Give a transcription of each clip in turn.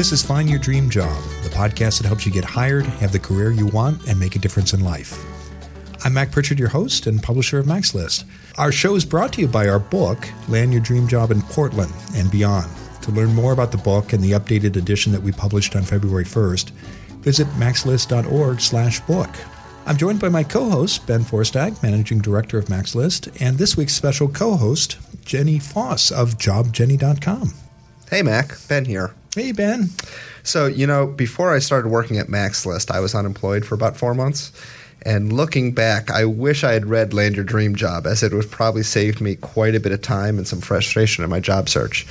This is Find Your Dream Job, the podcast that helps you get hired, have the career you want, and make a difference in life. I'm Mac Pritchard, your host and publisher of Mac's List. Our show is brought to you by our book, Land Your Dream Job in Portland and Beyond. To learn more about the book and the updated edition that we published on February 1st, visit maxlist.org/book. I'm joined by my co-host, Ben Forstag, Managing Director of Mac's List, and this week's special co-host, Jenny Foss of JobJenny.com. Hey, Mac. Ben here. Hey, Ben. So, before I started working at Mac's List, I was unemployed for about 4 months. And looking back, I wish I had read Land Your Dream Job, as it would probably saved me quite a bit of time and some frustration in my job search.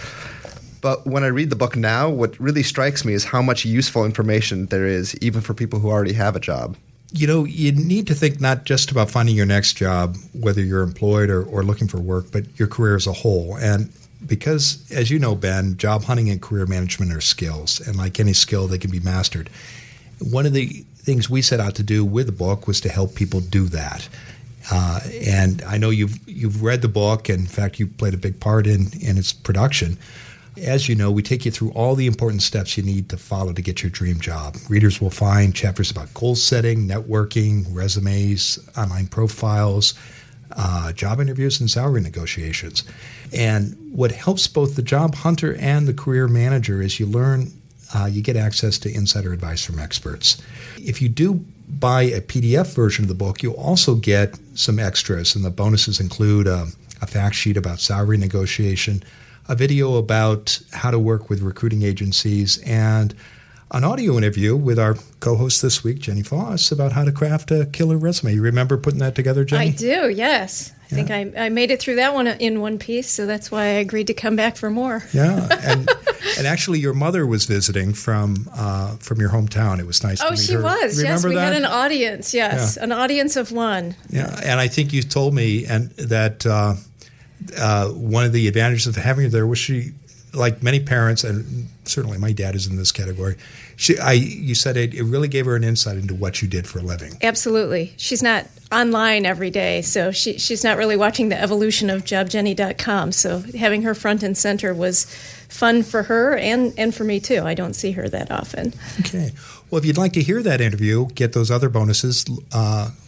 But when I read the book now, what really strikes me is how much useful information there is, even for people who already have a job. You need to think not just about finding your next job, whether you're employed or looking for work, but your career as a whole. And because, as you know, Ben, job hunting and career management are skills. And like any skill, they can be mastered. One of the things we set out to do with the book was to help people do that. And I know you've read the book. And in fact, you played a big part in its production. As you know, we take you through all the important steps you need to follow to get your dream job. Readers will find chapters about goal setting, networking, resumes, online profiles, job interviews, and salary negotiations. And what helps both the job hunter and the career manager is you get access to insider advice from experts. If you do buy a PDF version of the book, you'll also get some extras, and the bonuses include a fact sheet about salary negotiation, a video about how to work with recruiting agencies, and an audio interview with our co-host this week, Jenny Foss, about how to craft a killer resume. You remember putting that together, Jenny? I do, yes. I think I made it through that one in one piece, so that's why I agreed to come back for more. Yeah, and actually your mother was visiting from your hometown. It was nice to meet her. Oh, she was, yes. We had an audience, yes, an audience of one. Yeah, and I think you told me that one of the advantages of having her there was she, like many parents, and certainly my dad is in this category, you said it really gave her an insight into what you did for a living. Absolutely. She's not online every day, so she's not really watching the evolution of JobJenny.com. So having her front and center was fun for her and for me too. I don't see her that often. Okay. Well, if you'd like to hear that interview, get those other bonuses,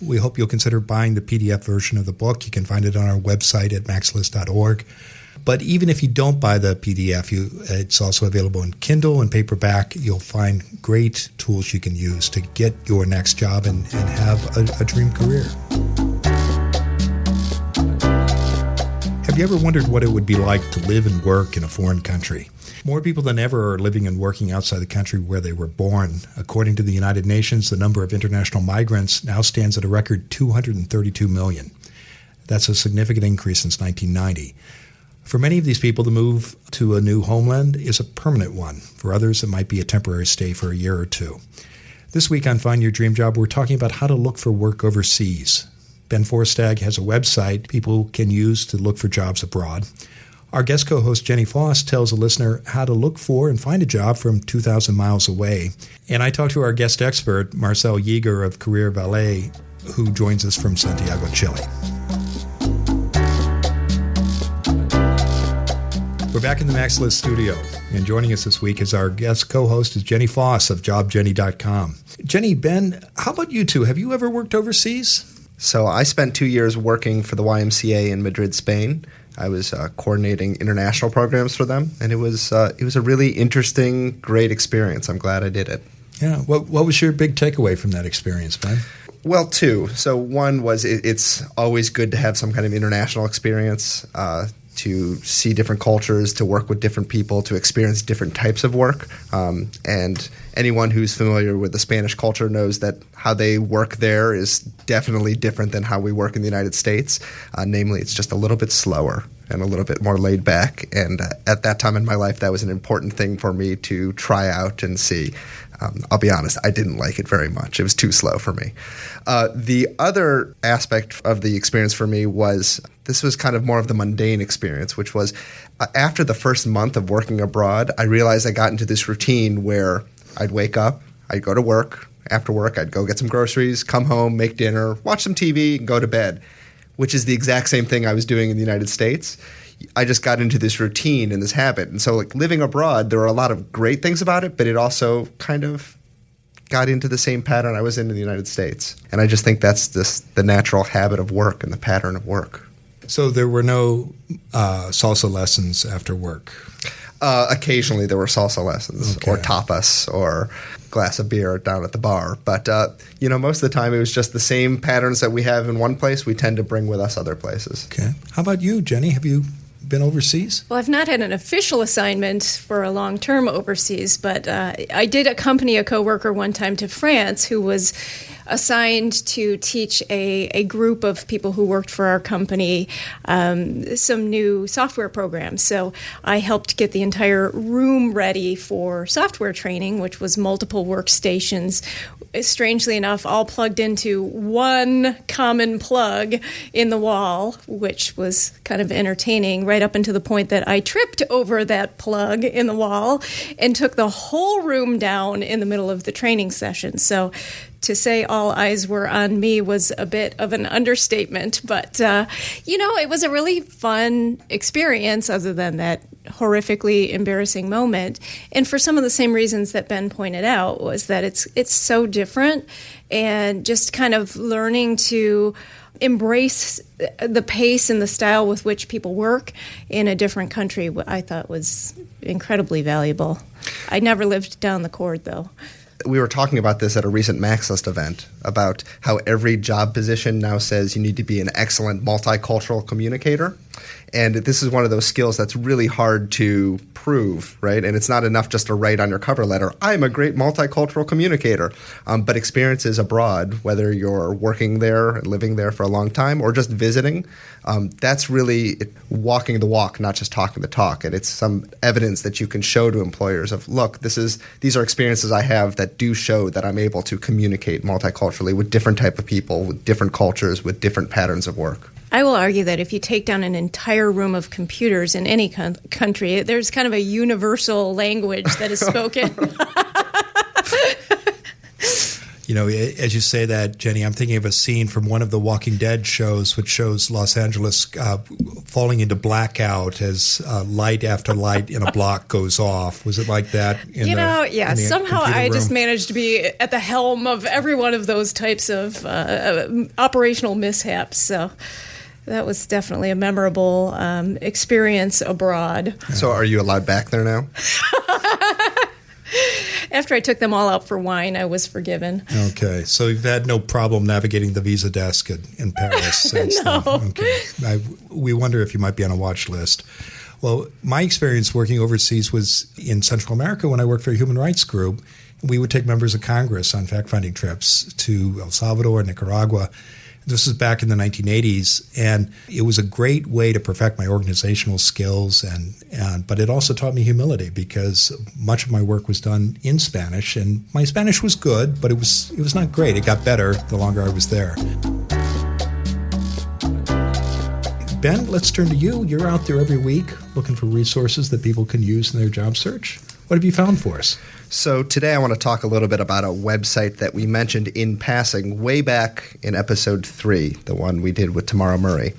we hope you'll consider buying the PDF version of the book. You can find it on our website at maxlist.org. But even if you don't buy the PDF, it's also available in Kindle and paperback. You'll find great tools you can use to get your next job and have a dream career. Have you ever wondered what it would be like to live and work in a foreign country? More people than ever are living and working outside the country where they were born. According to the United Nations, the number of international migrants now stands at a record 232 million. That's a significant increase since 1990. For many of these people, the move to a new homeland is a permanent one. For others, it might be a temporary stay for a year or two. This week on Find Your Dream Job, we're talking about how to look for work overseas. Ben Forstag has a website people can use to look for jobs abroad. Our guest co-host Jenny Foss tells a listener how to look for and find a job from 2,000 miles away. And I talked to our guest expert, Marcelle Yeager of Career Valet, who joins us from Santiago, Chile. We're back in the Mac's List studio, and joining us this week is our guest co-host is Jenny Foss of JobJenny.com. Jenny, Ben, how about you two? Have you ever worked overseas? So I spent 2 years working for the YMCA in Madrid, Spain. I was coordinating international programs for them, and it was a really interesting, great experience. I'm glad I did it. Yeah. What was your big takeaway from that experience, Ben? Well, two. So one was it's always good to have some kind of international experience, to see different cultures, to work with different people, to experience different types of work. And anyone who's familiar with the Spanish culture knows that how they work there is definitely different than how we work in the United States. Namely, it's just a little bit slower and a little bit more laid back. And at that time in my life, that was an important thing for me to try out and see. I'll be honest, I didn't like it very much. It was too slow for me. The other aspect of the experience for me was this was kind of more of the mundane experience, which was after the first month of working abroad, I realized I got into this routine where I'd wake up, I'd go to work. After work, I'd go get some groceries, come home, make dinner, watch some TV, and go to bed, which is the exact same thing I was doing in the United States. I just got into this routine and this habit. And so like living abroad, there were a lot of great things about it, but it also kind of got into the same pattern I was in the United States. And I just think that's the natural habit of work and the pattern of work. So there were no salsa lessons after work? Occasionally there were salsa lessons or tapas or glass of beer down at the bar. But, most of the time it was just the same patterns that we have in one place we tend to bring with us other places. Okay. How about you, Jenny? Have you been overseas? Well, I've not had an official assignment for a long term overseas, but I did accompany a coworker one time to France who was assigned to teach a group of people who worked for our company some new software programs. So I helped get the entire room ready for software training, which was multiple workstations, strangely enough, all plugged into one common plug in the wall, which was kind of entertaining right up until the point that I tripped over that plug in the wall and took the whole room down in the middle of the training session. So to say all eyes were on me was a bit of an understatement, but, it was a really fun experience other than that horrifically embarrassing moment. And for some of the same reasons that Ben pointed out was that it's so different, and just kind of learning to embrace the pace and the style with which people work in a different country, I thought was incredibly valuable. I never lived down the Cord, though. We were talking about this at a recent MaxList event about how every job position now says you need to be an excellent multicultural communicator. And this is one of those skills that's really hard to prove, right? And it's not enough just to write on your cover letter, I'm a great multicultural communicator. But experiences abroad, whether you're working there, living there for a long time, or just visiting, that's really walking the walk, not just talking the talk. And it's some evidence that you can show to employers of, look, these are experiences I have that do show that I'm able to communicate multiculturally with different type of people, with different cultures, with different patterns of work. I will argue that if you take down an entire room of computers in any country, there's kind of a universal language that is spoken. As you say that, Jenny, I'm thinking of a scene from one of the Walking Dead shows, which shows Los Angeles falling into blackout as light after light in a block goes off. Was it like that? Somehow I just managed to be at the helm of every one of those types of operational mishaps. So that was definitely a memorable experience abroad. So are you allowed back there now? After I took them all out for wine, I was forgiven. Okay. So you've had no problem navigating the visa desk in Paris since No. then. Okay. We wonder if you might be on a watch list. Well, my experience working overseas was in Central America when I worked for a human rights group. We would take members of Congress on fact-finding trips to El Salvador, Nicaragua. This was back in the 1980s, and it was a great way to perfect my organizational skills, but it also taught me humility because much of my work was done in Spanish, and my Spanish was good, but it was not great. It got better the longer I was there. Ben, let's turn to you. You're out there every week looking for resources that people can use in their job search. What have you found for us? So today I want to talk a little bit about a website that we mentioned in passing way back in episode 3, the one we did with Tamara Murray.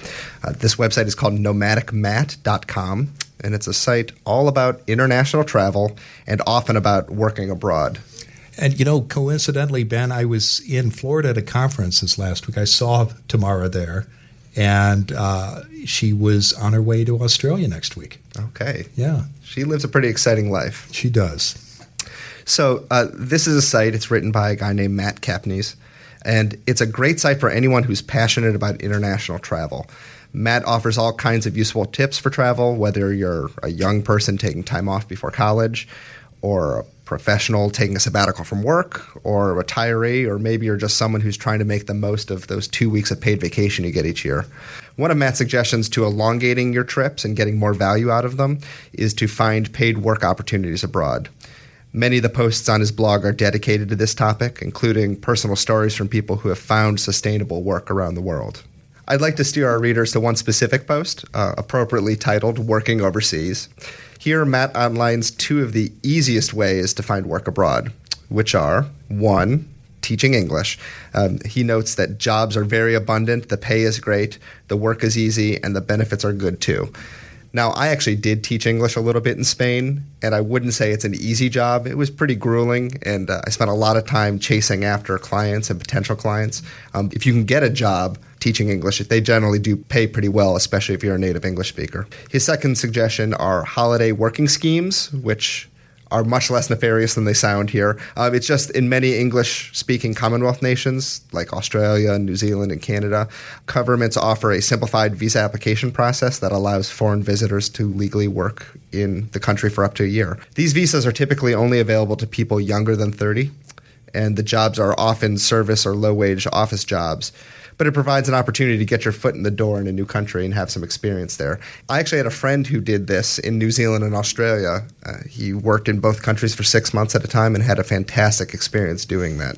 This website is called nomadicmat.com, and it's a site all about international travel and often about working abroad. And, coincidentally, Ben, I was in Florida at a conference this last week. I saw Tamara there, and she was on her way to Australia next week. Okay. Yeah. She lives a pretty exciting life. She does. So this is a site. It's written by a guy named Matt Kepnes, and it's a great site for anyone who's passionate about international travel. Matt offers all kinds of useful tips for travel, whether you're a young person taking time off before college, or a professional taking a sabbatical from work, or a retiree, or maybe you're just someone who's trying to make the most of those 2 weeks of paid vacation you get each year. One of Matt's suggestions to elongating your trips and getting more value out of them is to find paid work opportunities abroad. Many of the posts on his blog are dedicated to this topic, including personal stories from people who have found sustainable work around the world. I'd like to steer our readers to one specific post, appropriately titled Working Overseas. Here, Matt outlines 2 of the easiest ways to find work abroad, which are, 1, teaching English. He notes that jobs are very abundant, the pay is great, the work is easy, and the benefits are good too. Now, I actually did teach English a little bit in Spain, and I wouldn't say it's an easy job. It was pretty grueling, and I spent a lot of time chasing after clients and potential clients. If you can get a job teaching English, they generally do pay pretty well, especially if you're a native English speaker. His second suggestion are holiday working schemes, which are much less nefarious than they sound here. It's just in many English-speaking Commonwealth nations, like Australia, New Zealand, and Canada, governments offer a simplified visa application process that allows foreign visitors to legally work in the country for up to a year. These visas are typically only available to people younger than 30, and the jobs are often service or low-wage office jobs. But it provides an opportunity to get your foot in the door in a new country and have some experience there. I actually had a friend who did this in New Zealand and Australia. He worked in both countries for 6 months at a time and had a fantastic experience doing that.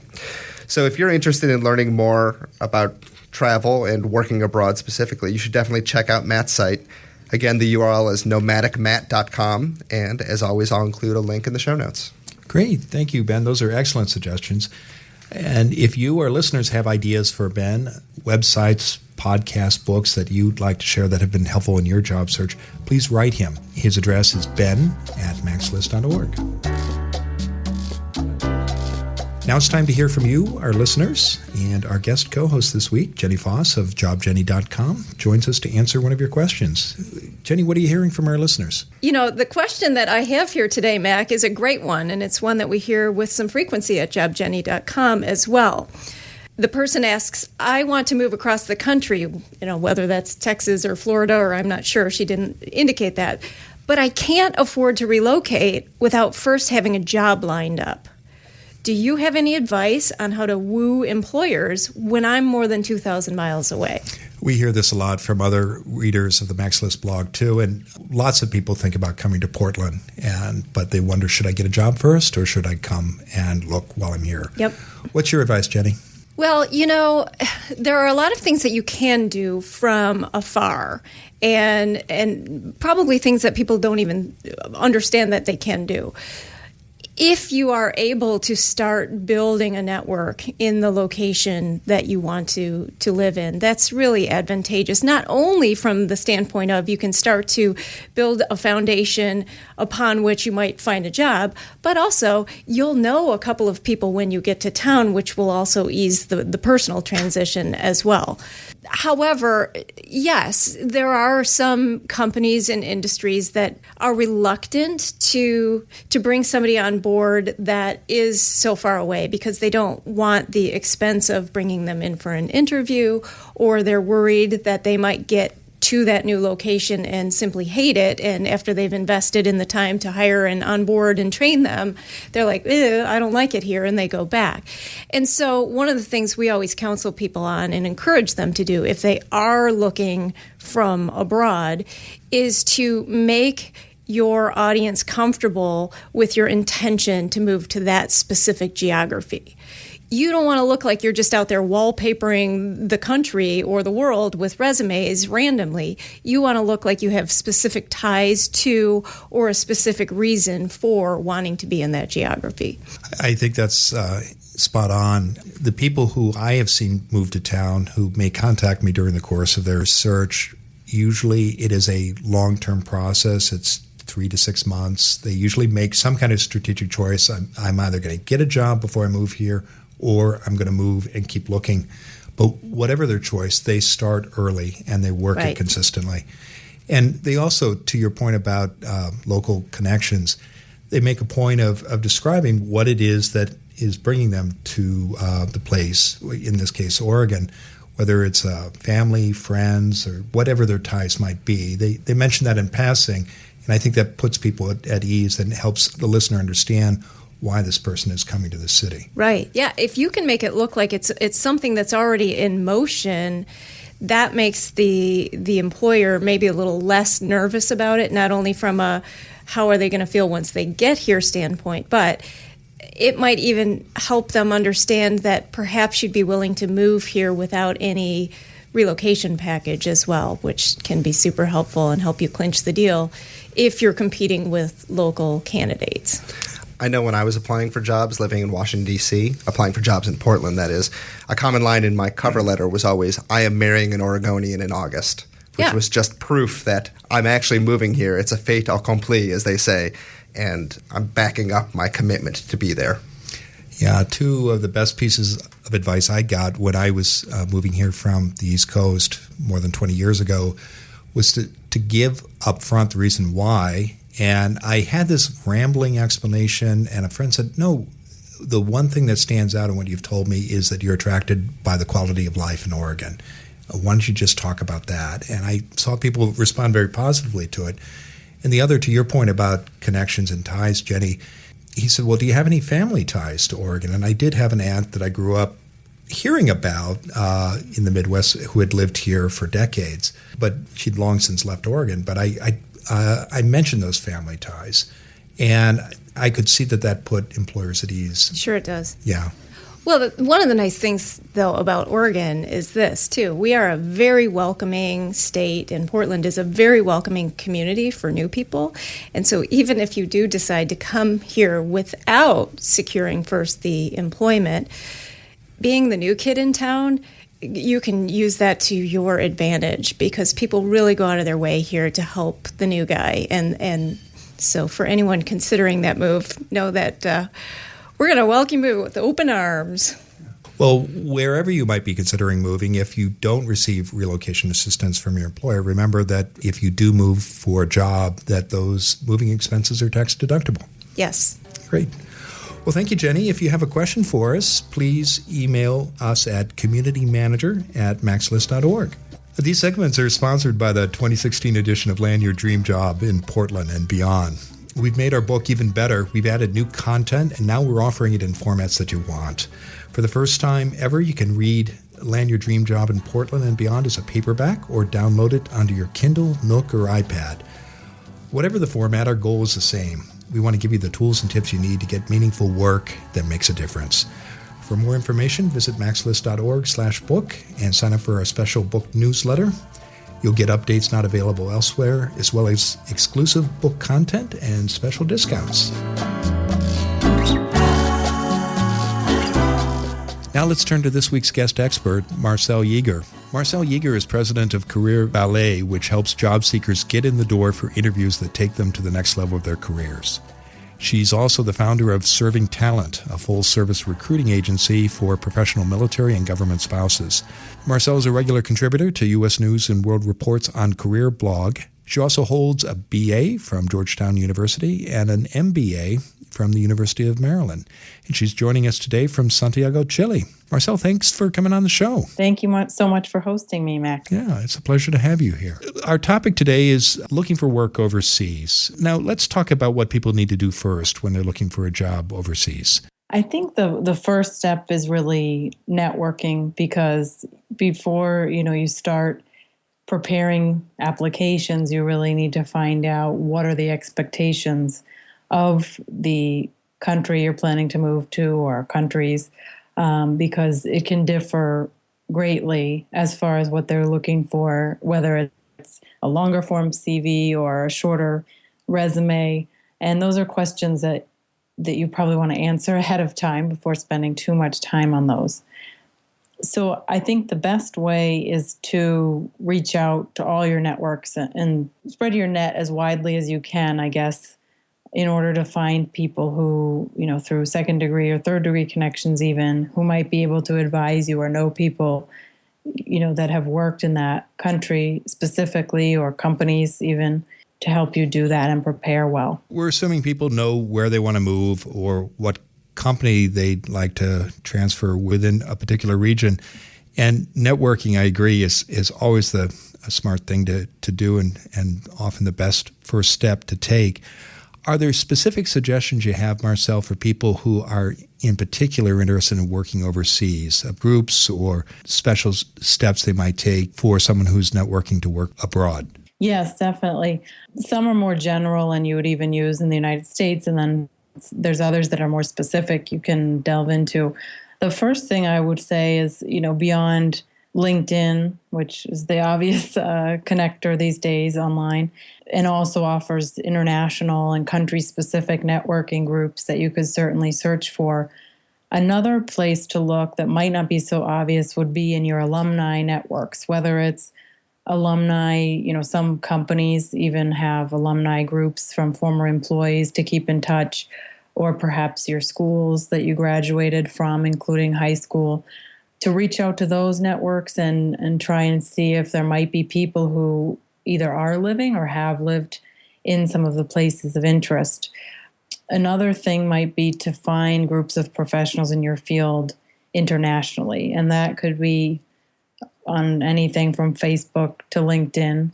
So if you're interested in learning more about travel and working abroad specifically, you should definitely check out Matt's site. Again, the URL is nomadicmatt.com, and as always, I'll include a link in the show notes. Great. Thank you, Ben. Those are excellent suggestions. And if you, our listeners, have ideas for Ben, websites, podcasts, books that you'd like to share that have been helpful in your job search, please write him. His address is ben@maxlist.org. Now it's time to hear from you, our listeners, and our guest co-host this week, Jenny Foss of JobJenny.com, joins us to answer one of your questions. Jenny, what are you hearing from our listeners? You know, the question that I have here today, Mac, is a great one, and it's one that we hear with some frequency at JobJenny.com as well. The person asks, I want to move across the country, you know, whether that's Texas or Florida, or I'm not sure, she didn't indicate that, but I can't afford to relocate without first having a job lined up. Do you have any advice on how to woo employers when I'm more than 2,000 miles away? We hear this a lot from other readers of the Max List blog, too, and lots of people think about coming to Portland, but they wonder, should I get a job first, or should I come and look while I'm here? Yep. What's your advice, Jenny? Well, you know, there are a lot of things that you can do from afar, and probably things that people don't even understand that they can do. If you are able to start building a network in the location that you want to live in, that's really advantageous, not only from the standpoint of you can start to build a foundation upon which you might find a job, but also you'll know a couple of people when you get to town, which will also ease the personal transition as well. However, yes, there are some companies and industries that are reluctant to bring somebody on board that is so far away because they don't want the expense of bringing them in for an interview, or they're worried that they might get to that new location and simply hate it, and after they've invested in the time to hire and onboard and train them, they're like, I don't like it here, and they go back. And so one of the things we always counsel people on and encourage them to do if they are looking from abroad is to make your audience comfortable with your intention to move to that specific geography. You don't want to look like you're just out there wallpapering the country or the world with resumes randomly. You want to look like you have specific ties to or a specific reason for wanting to be in that geography. I think that's spot on. The people who I have seen move to town who may contact me during the course of their search, usually it is a long-term process. It's 3 to 6 months. They usually make some kind of strategic choice. I'm either going to get a job before I move here, or I'm going to move and keep looking. But whatever their choice, they start early and they work it consistently. And they also, to your point about local connections, they make a point of describing what it is that is bringing them to the place, in this case, Oregon, whether it's family, friends, or whatever their ties might be. They mention that in passing, and I think that puts people at ease and helps the listener understand why this person is coming to the city. Right. Yeah. If you can make it look like it's something that's already in motion, that makes the employer maybe a little less nervous about it, not only from a how are they going to feel once they get here standpoint, but it might even help them understand that perhaps you'd be willing to move here without any relocation package as well, which can be super helpful and help you clinch the deal if you're competing with local candidates. I know when I was applying for jobs living in Washington, D.C., applying for jobs in Portland, that is, a common line in my cover letter was always, I am marrying an Oregonian in August, which Yeah. was just proof that I'm actually moving here. It's a fait accompli, as they say, and I'm backing up my commitment to be there. Yeah, two of the best pieces of advice I got when I was moving here from the East Coast more than 20 years ago was to give up front the reason why. And I had this rambling explanation, and a friend said, no, the one thing that stands out in what you've told me is that you're attracted by the quality of life in Oregon. Why don't you just talk about that? And I saw people respond very positively to it. And the other, to your point about connections and ties, Jenny, he said, well, do you have any family ties to Oregon? And I did have an aunt that I grew up hearing about in the Midwest who had lived here for decades, but she'd long since left Oregon. But I mentioned those family ties, and I could see that put employers at ease. Sure it does. Yeah. Well, one of the nice things, though, about Oregon is this, too. We are a very welcoming state, and Portland is a very welcoming community for new people. And so even if you do decide to come here without securing first the employment, being the new kid in town, you can use that to your advantage because people really go out of their way here to help the new guy. And so for anyone considering that move, know that we're going to welcome you with open arms. Well, wherever you might be considering moving, if you don't receive relocation assistance from your employer, remember that if you do move for a job, that those moving expenses are tax deductible. Yes. Great. Well, thank you, Jenny. If you have a question for us, please email us at communitymanager@maxlist.org. These segments are sponsored by the 2016 edition of Land Your Dream Job in Portland and beyond. We've made our book even better. We've added new content, and now we're offering it in formats that you want. For the first time ever, you can read Land Your Dream Job in Portland and Beyond as a paperback or download it onto your Kindle, Nook, or iPad. Whatever the format, our goal is the same. We want to give you the tools and tips you need to get meaningful work that makes a difference. For more information, visit maxlist.org/book and sign up for our special book newsletter. You'll get updates not available elsewhere, as well as exclusive book content and special discounts. Now let's turn to this week's guest expert, Marcelle Yeager. Marcelle Yeager is president of Career Ballet, which helps job seekers get in the door for interviews that take them to the next level of their careers. She's also the founder of Serving Talent, a full-service recruiting agency for professional military and government spouses. Marcelle is a regular contributor to U.S. News and World Report's On Career blog. She also holds a BA from Georgetown University and an MBA from the University of Maryland. And she's joining us today from Santiago, Chile. Marcelle, thanks for coming on the show. Thank you so much for hosting me, Mac. Yeah, it's a pleasure to have you here. Our topic today is looking for work overseas. Now, let's talk about what people need to do first when they're looking for a job overseas. I think the first step is really networking, because before you start preparing applications, you really need to find out what are the expectations of the country you're planning to move to, or countries, because it can differ greatly as far as what they're looking for, whether it's a longer form CV or a shorter resume. And those are questions that you probably want to answer ahead of time before spending too much time on those. So I think the best way is to reach out to all your networks and spread your net as widely as you can, I guess, in order to find people who, through second degree or third degree connections even, who might be able to advise you or know people, that have worked in that country specifically, or companies even, to help you do that and prepare well. We're assuming people know where they want to move or what company they'd like to transfer within a particular region. And networking, I agree, is always a smart thing to do and often the best first step to take. Are there specific suggestions you have, Marcelle, for people who are in particular interested in working overseas, groups or special steps they might take for someone who's networking to work abroad? Yes, definitely. Some are more general and you would even use in the United States, and then there's others that are more specific you can delve into. The first thing I would say is, beyond LinkedIn, which is the obvious connector these days online, and also offers international and country-specific networking groups that you could certainly search for. Another place to look that might not be so obvious would be in your alumni networks, whether it's alumni, some companies even have alumni groups from former employees to keep in touch, or perhaps your schools that you graduated from, including high school, to reach out to those networks and try and see if there might be people who either are living or have lived in some of the places of interest. Another thing might be to find groups of professionals in your field internationally, and that could be on anything from Facebook to LinkedIn,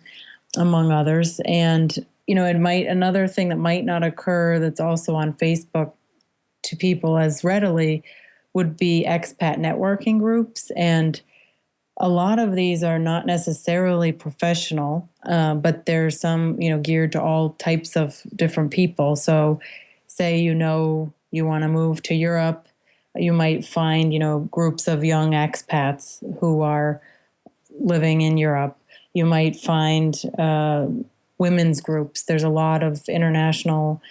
among others. And, another thing that might not occur that's also on Facebook to people as readily would be expat networking groups. And a lot of these are not necessarily professional, but there's some, geared to all types of different people. So say, you want to move to Europe, you might find, groups of young expats who are living in Europe. You might find women's groups. There's a lot of international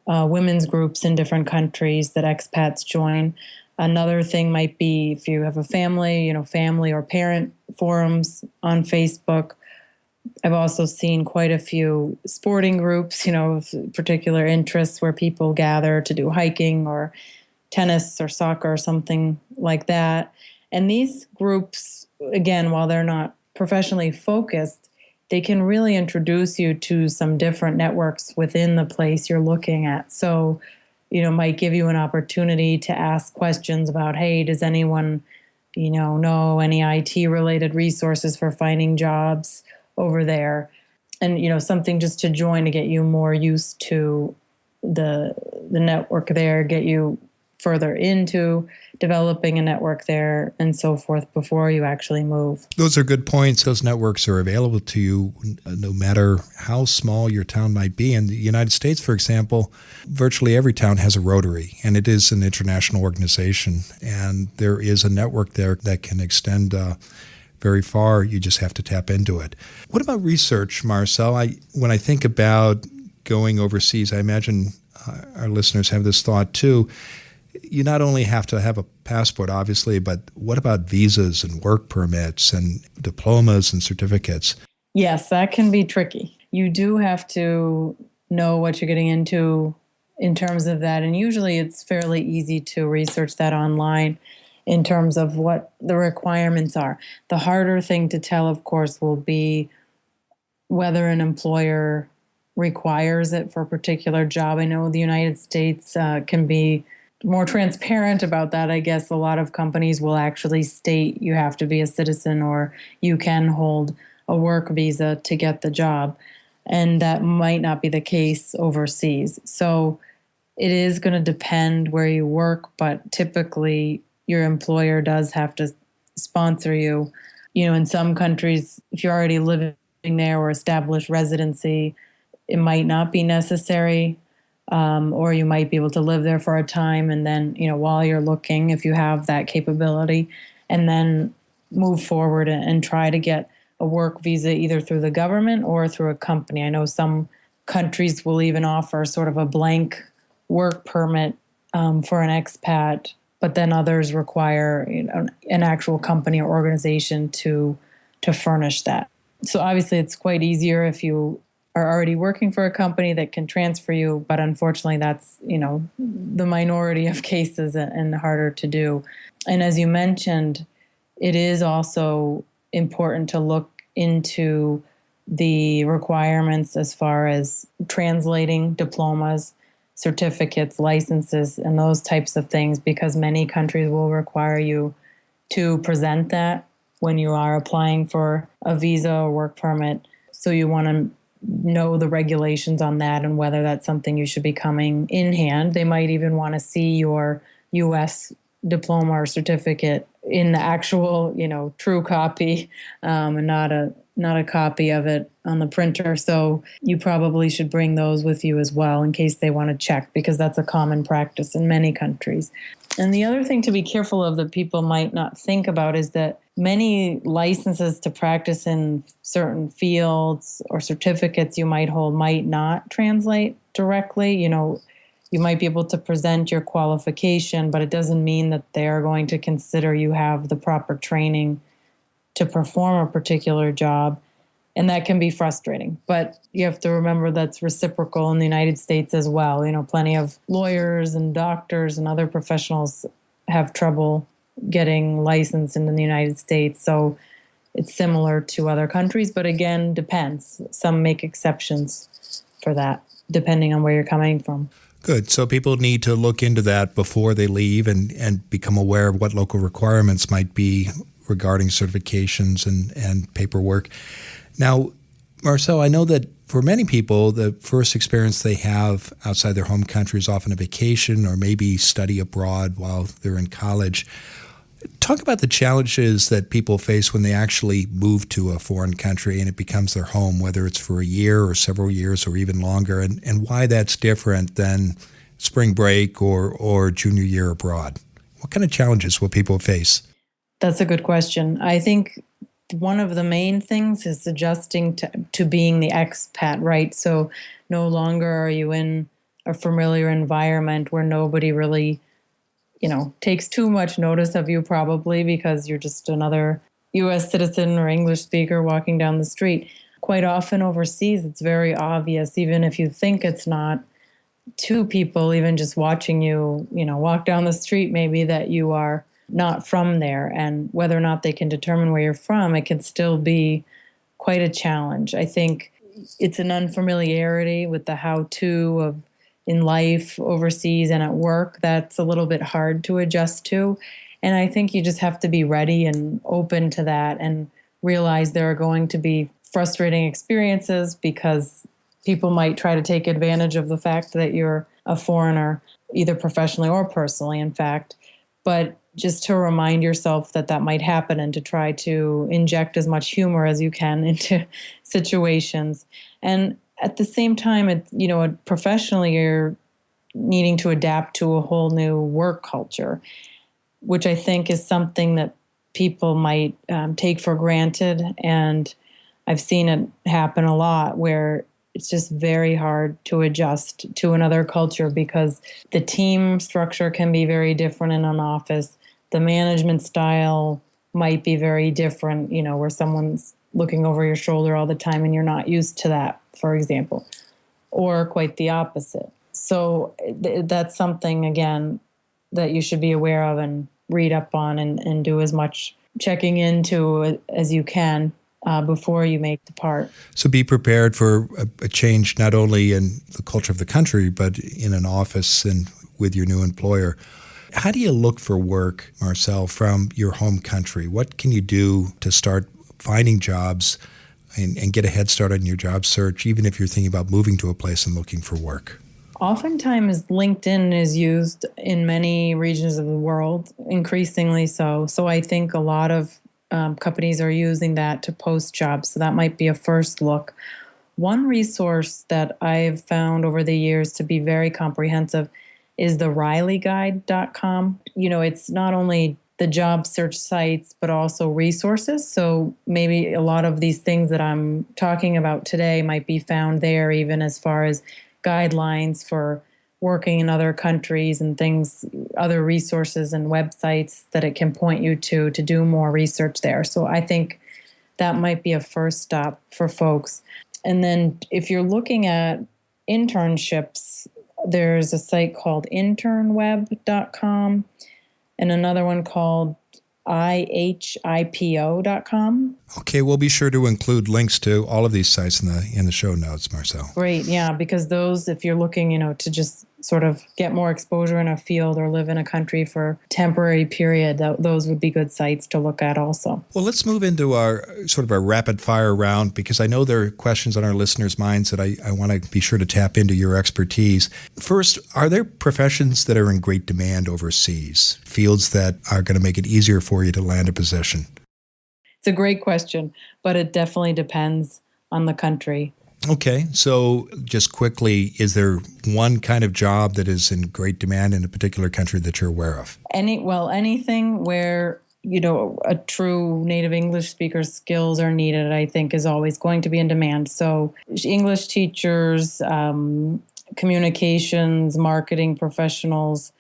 women's groups in different countries that expats join. Another thing might be if you have a family, family or parent forums on Facebook. I've also seen quite a few sporting groups, of particular interests where people gather to do hiking or tennis or soccer or something like that. And these groups, again, while they're not professionally focused, they can really introduce you to some different networks within the place you're looking at. So, might give you an opportunity to ask questions about, hey, does anyone, know any IT related resources for finding jobs over there? And, something just to join to get you more used to the network there, get you further into developing a network there and so forth before you actually move. Those are good points. Those networks are available to you no matter how small your town might be. In the United States, for example, virtually every town has a Rotary, and it is an international organization. And there is a network there that can extend very far. You just have to tap into it. What about research, Marcelle? When I think about going overseas, I imagine our listeners have this thought too. You not only have to have a passport, obviously, but what about visas and work permits and diplomas and certificates? Yes, that can be tricky. You do have to know what you're getting into in terms of that. And usually it's fairly easy to research that online in terms of what the requirements are. The harder thing to tell, of course, will be whether an employer requires it for a particular job. I know the United States can be more transparent about that. I guess a lot of companies will actually state you have to be a citizen or you can hold a work visa to get the job. And that might not be the case overseas. So it is going to depend where you work, but typically your employer does have to sponsor you. In some countries, if you're already living there or established residency, it might not be necessary. Or you might be able to live there for a time and then, while you're looking, if you have that capability, and then move forward and try to get a work visa either through the government or through a company. I know some countries will even offer sort of a blank work permit for an expat, but then others require an actual company or organization to furnish that. So obviously it's quite easier if you are already working for a company that can transfer you, but unfortunately that's, the minority of cases and harder to do. And as you mentioned, it is also important to look into the requirements as far as translating diplomas, certificates, licenses, and those types of things, because many countries will require you to present that when you are applying for a visa or work permit. So you want to know the regulations on that and whether that's something you should be coming in hand. They might even want to see your U.S. diploma or certificate in the actual, true copy, and not a copy of it on the printer. So you probably should bring those with you as well in case they want to check, because that's a common practice in many countries. And the other thing to be careful of that people might not think about is that many licenses to practice in certain fields or certificates you might hold might not translate directly. You might be able to present your qualification, but it doesn't mean that they are going to consider you have the proper training to perform a particular job. And that can be frustrating. But you have to remember that's reciprocal in the United States as well. Plenty of lawyers and doctors and other professionals have trouble getting licensed in the United States. So it's similar to other countries, but again, depends. Some make exceptions for that, depending on where you're coming from. Good. So people need to look into that before they leave and become aware of what local requirements might be regarding certifications and paperwork. Now, Marcelle, I know that for many people, the first experience they have outside their home country is often a vacation or maybe study abroad while they're in college. Talk about the challenges that people face when they actually move to a foreign country and it becomes their home, whether it's for a year or several years or even longer, and why that's different than spring break or junior year abroad. What kind of challenges will people face? That's a good question. I think one of the main things is adjusting to being the expat, right? So no longer are you in a familiar environment where nobody really, takes too much notice of you probably because you're just another U.S. citizen or English speaker walking down the street. Quite often overseas, it's very obvious, even if you think it's not, to people, even just watching you, walk down the street, maybe that you are not from there. And whether or not they can determine where you're from, it can still be quite a challenge. I think it's an unfamiliarity with the how-to of in life overseas and at work that's a little bit hard to adjust to. And I think you just have to be ready and open to that and realize there are going to be frustrating experiences because people might try to take advantage of the fact that you're a foreigner, either professionally or personally, in fact. But just to remind yourself that might happen and to try to inject as much humor as you can into situations. And at the same time, professionally, you're needing to adapt to a whole new work culture, which I think is something that people might take for granted. And I've seen it happen a lot where it's just very hard to adjust to another culture because the team structure can be very different in an office. The management style might be very different, where someone's looking over your shoulder all the time and you're not used to that, for example, or quite the opposite. So that's something, again, that you should be aware of and read up on and do as much checking into as you can before you make the part. So be prepared for a change not only in the culture of the country, but in an office and with your new employer. How do you look for work, Marcelle, from your home country? What can you do to start finding jobs and get a head start on your job search, even if you're thinking about moving to a place and looking for work? Oftentimes, LinkedIn is used in many regions of the world, increasingly so. So I think a lot of companies are using that to post jobs. So that might be a first look. One resource that I've found over the years to be very comprehensive is the RileyGuide.com. It's not only the job search sites, but also resources. So maybe a lot of these things that I'm talking about today might be found there, even as far as guidelines for working in other countries and things, other resources and websites that it can point you to do more research there. So I think that might be a first stop for folks. And then if you're looking at internships, there's a site called internweb.com and another one called IHIPO.com. Okay, we'll be sure to include links to all of these sites in the show notes, Marcelle. Great, yeah, because those, if you're looking, to just sort of get more exposure in a field or live in a country for a temporary period, those would be good sites to look at also. Well, let's move into our rapid fire round because I know there are questions on our listeners' minds that I want to be sure to tap into your expertise. First, are there professions that are in great demand overseas, fields that are going to make it easier for you to land a position? It's a great question, but it definitely depends on the country. Okay, so just quickly, is there one kind of job that is in great demand in a particular country that you're aware of? Anything where, a true native English speaker's skills are needed, I think is always going to be in demand. So English teachers, communications, marketing professionals,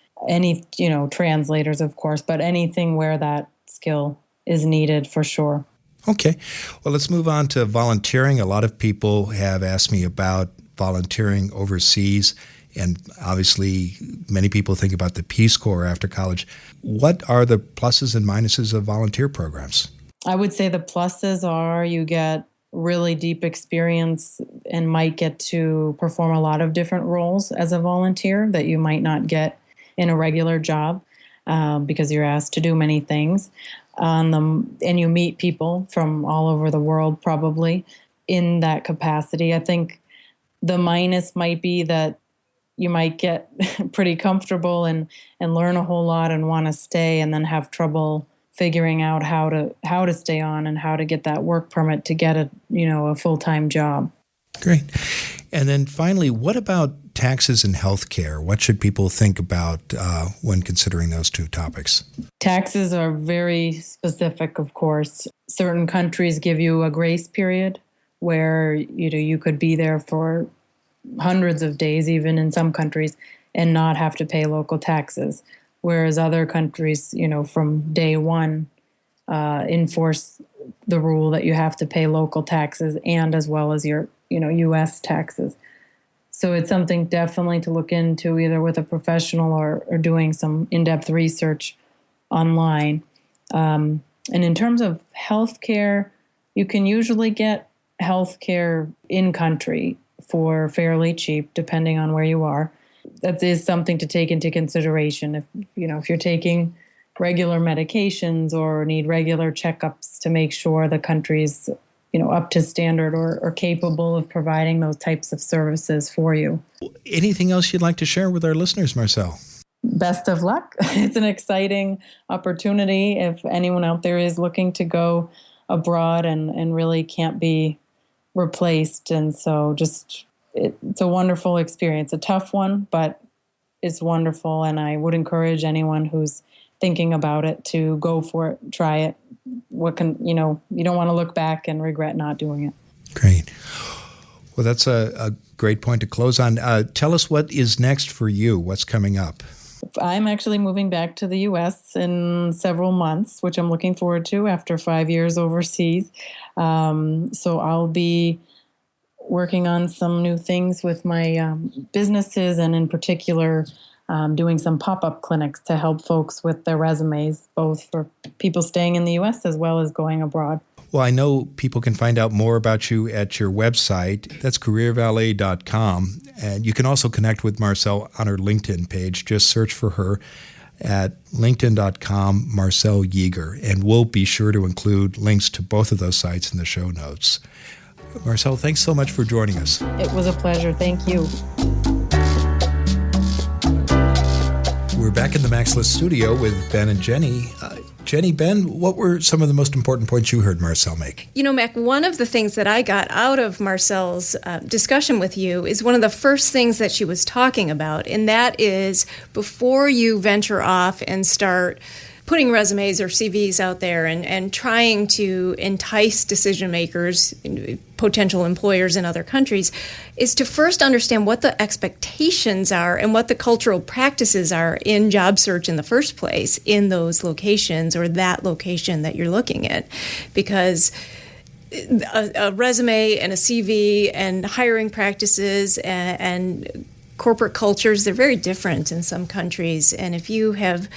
translators, of course, but anything where that skill is needed for sure. Okay. Well, let's move on to volunteering. A lot of people have asked me about volunteering overseas, and obviously many people think about the Peace Corps after college. What are the pluses and minuses of volunteer programs? I would say the pluses are you get really deep experience and might get to perform a lot of different roles as a volunteer that you might not get in a regular job because you're asked to do many things. And you meet people from all over the world probably in that capacity. I think the minus might be that you might get pretty comfortable and learn a whole lot and want to stay and then have trouble figuring out how to stay on and how to get that work permit to get a full-time job. Great. And then finally, what about taxes and health care? What should people think about when considering those two topics? Taxes are very specific, of course. Certain countries give you a grace period where you could be there for hundreds of days, even in some countries, and not have to pay local taxes. Whereas other countries, from day one, enforce the rule that you have to pay local taxes and as well as your, U.S. taxes. So it's something definitely to look into either with a professional or doing some in-depth research online. And in terms of healthcare, you can usually get healthcare in country for fairly cheap, depending on where you are. That is something to take into consideration. If you're taking regular medications or need regular checkups to make sure the country's up to standard or capable of providing those types of services for you. Anything else you'd like to share with our listeners, Marcelle? Best of luck. It's an exciting opportunity if anyone out there is looking to go abroad and really can't be replaced. And so it's a wonderful experience, a tough one, but it's wonderful. And I would encourage anyone who's thinking about it to go for it, try it. You don't want to look back and regret not doing it. Great. Well, that's a great point to close on. Tell us what is next for you. What's coming up? I'm actually moving back to the U.S. in several months, which I'm looking forward to after 5 years overseas. So I'll be working on some new things with my businesses and in particular doing some pop-up clinics to help folks with their resumes, both for people staying in the U.S. as well as going abroad. Well, I know people can find out more about you at your website. That's careervalet.com. And you can also connect with Marcelle on her LinkedIn page. Just search for her at linkedin.com, Marcelle Yeager. And we'll be sure to include links to both of those sites in the show notes. Marcelle, thanks so much for joining us. It was a pleasure. Thank you. We're back in the Maxless studio with Ben and Jenny. Jenny, Ben, what were some of the most important points you heard Marcelle make? Mac, one of the things that I got out of Marcelle's discussion with you is one of the first things that she was talking about, and that is before you venture off and start putting resumes or CVs out there and trying to entice decision makers, potential employers in other countries, is to first understand what the expectations are and what the cultural practices are in job search in the first place in those locations or that location that you're looking at. Because a resume and a CV and hiring practices and corporate cultures, they're very different in some countries. And if you have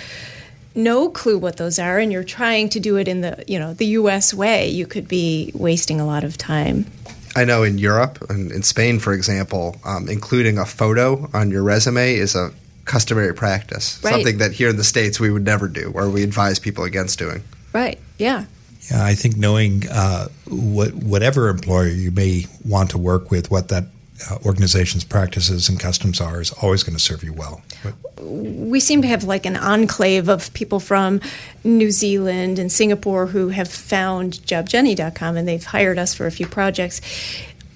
no clue what those are and you're trying to do it in the U.S. way, you could be wasting a lot of time. I know in Europe, in Spain, for example, including a photo on your resume is a customary practice, right. Something that here in the States we would never do or we advise people against doing. Right, yeah. Yeah, I think knowing whatever employer you may want to work with, what that organization's practices and customs are, is always going to serve you well. We seem to have like an enclave of people from New Zealand and Singapore who have found jobjenny.com, and they've hired us for a few projects.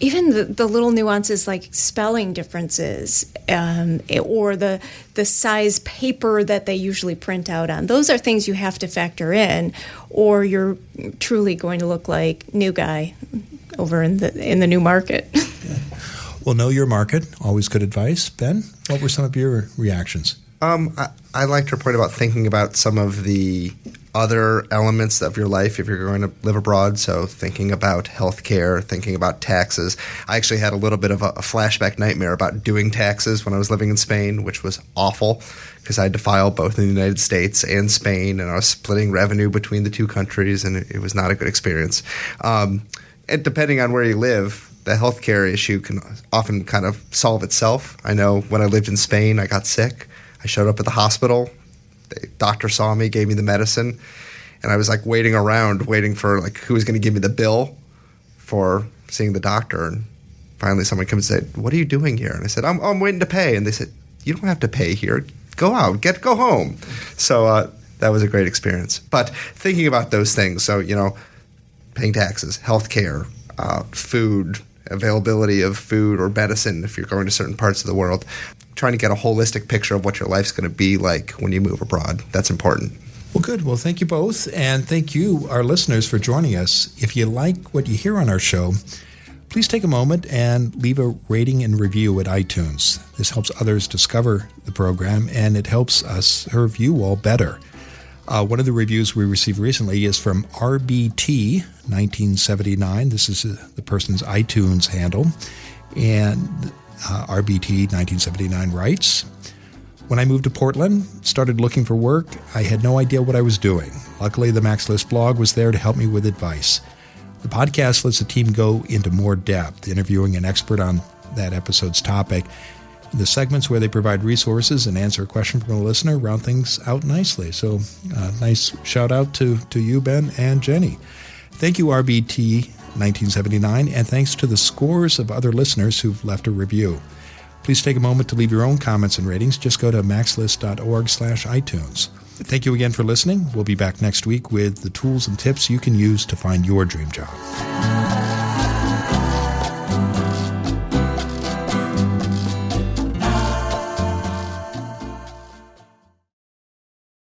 Even the little nuances like spelling differences or the size paper that they usually print out on, those are things you have to factor in, or you're truly going to look like new guy over in the new market. Yeah. Well, know your market. Always good advice. Ben, what were some of your reactions? I liked her point about thinking about some of the other elements of your life if you're going to live abroad. So thinking about healthcare, thinking about taxes. I actually had a little bit of a flashback nightmare about doing taxes when I was living in Spain, which was awful because I had to file both in the United States and Spain, and I was splitting revenue between the two countries, and it was not a good experience. And depending on where you live, the healthcare issue can often kind of solve itself. I know when I lived in Spain, I got sick. I showed up at the hospital. The doctor saw me, gave me the medicine, and I was like waiting for like who was going to give me the bill for seeing the doctor. And finally someone comes and said, "What are you doing here?" And I said, I'm waiting to pay. And they said, "You don't have to pay here. Go out, go home." So that was a great experience. But thinking about those things, so, paying taxes, healthcare, food, availability of food or medicine if you're going to certain parts of the world, trying to get a holistic picture of what your life's going to be like when you move abroad. That's important. Well, good. Well, thank you both. And thank you, our listeners, for joining us. If you like what you hear on our show, please take a moment and leave a rating and review at iTunes. This helps others discover the program, and it helps us serve you all better. One of the reviews we received recently is from RBT1979. This is the person's iTunes handle. And RBT1979 writes, "When I moved to Portland, started looking for work, I had no idea what I was doing. Luckily, the Max List blog was there to help me with advice. The podcast lets the team go into more depth, interviewing an expert on that episode's topic. The segments where they provide resources and answer a question from a listener round things out nicely." So nice shout out to you, Ben and Jenny. Thank you, RBT1979, and thanks to the scores of other listeners who've left a review. Please take a moment to leave your own comments and ratings. Just go to maxlist.org/iTunes. Thank you again for listening. We'll be back next week with the tools and tips you can use to find your dream job.